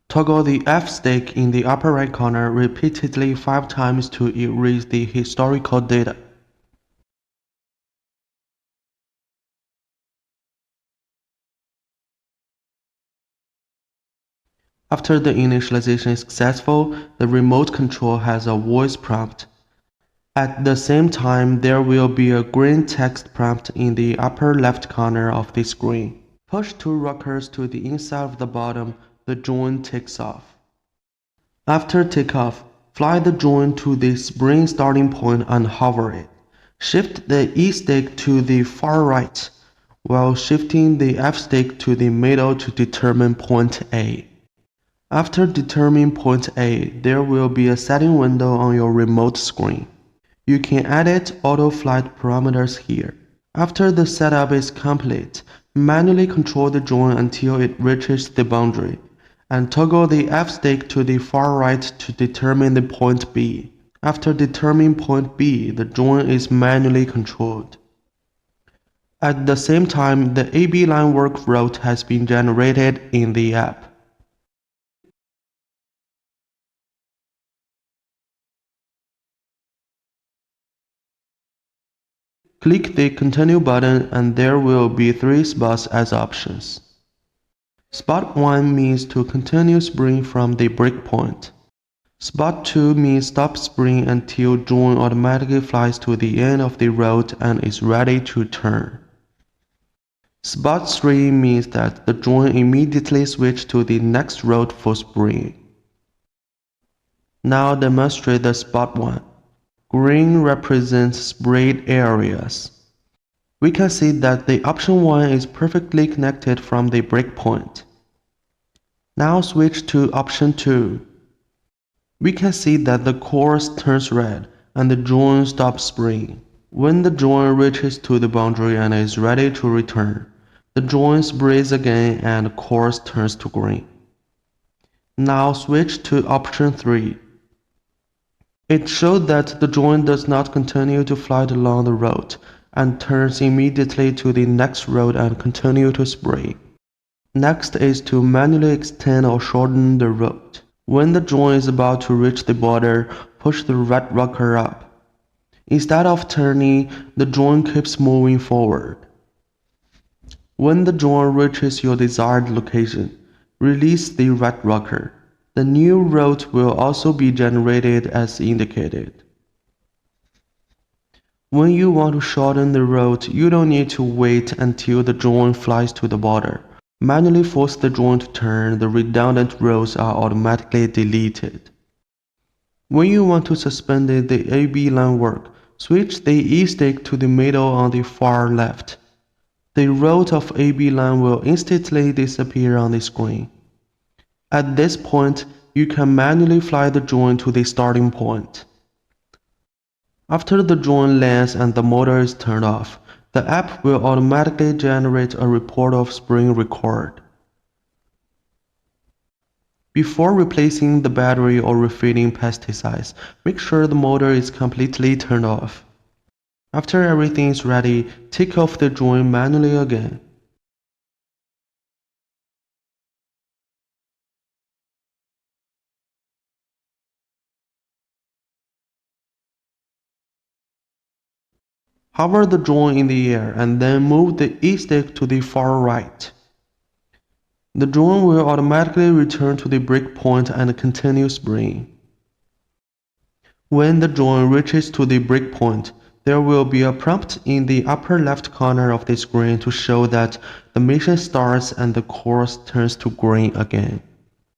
Toggle the F stick in the upper right corner repeatedly 5 times to erase the historical data. After the initialization is successful, the remote control has a voice prompt. At the same time, there will be a green text prompt in the upper left corner of the screen. Push 2 rockers to the inside of the bottom, the joint takes off. After takeoff, fly the joint to the spring starting point and hover it. Shift the E stick to the far right, while shifting the F stick to the middle to determine point A. After determining point A, there will be a setting window on your remote screen. You can edit auto flight parameters here. After the setup is complete, manually control the joint until it reaches the boundary, and toggle the F stick to the far right to determine the point B. After determining point B, the joint is manually controlled. At the same time, the AB line work route has been generated in the app. Click the Continue button and there will be 3 spots as options. Spot 1 means to continue spraying from the breakpoint. Spot 2 means stop spraying until joint automatically flies to the end of the road and is ready to turn. Spot 3 means that the joint immediately switches to the next road for spraying. Now demonstrate the spot 1. Green represents sprayed areas. We can see that the option 1 is perfectly connected from the breakpoint. Now switch to option 2. We can see that the course turns red and the joint stops spraying. When the joint reaches to the boundary and is ready to return, the joint sprays again and the course turns to green. Now switch to option 3. It shows that the joint does not continue to fly along the road and turns immediately to the next road and continue to spray. Next is to manually extend or shorten the road. When the joint is about to reach the border, push the red rocker up. Instead of turning, the joint keeps moving forward. When the joint reaches your desired location, release the red rocker. The new road will also be generated as indicated. When you want to shorten the road, you don't need to wait until the joint flies to the border. Manually force the joint to turn, the redundant rows are automatically deleted. When you want to suspend the AB line work, switch the E stick to the middle on the far left. The road of AB line will instantly disappear on the screen. At this point, you can manually fly the joint to the starting point. After the joint lands and the motor is turned off, the app will automatically generate a report of spraying record. Before replacing the battery or refilling pesticides, make sure the motor is completely turned off. After everything is ready, take off the joint manually again. Hover the joint in the air and then move the E stick to the far right. The joint will automatically return to the breakpoint and continue spraying. When the joint reaches to the breakpoint, there will be a prompt in the upper left corner of the screen to show that the mission starts and the course turns to green again.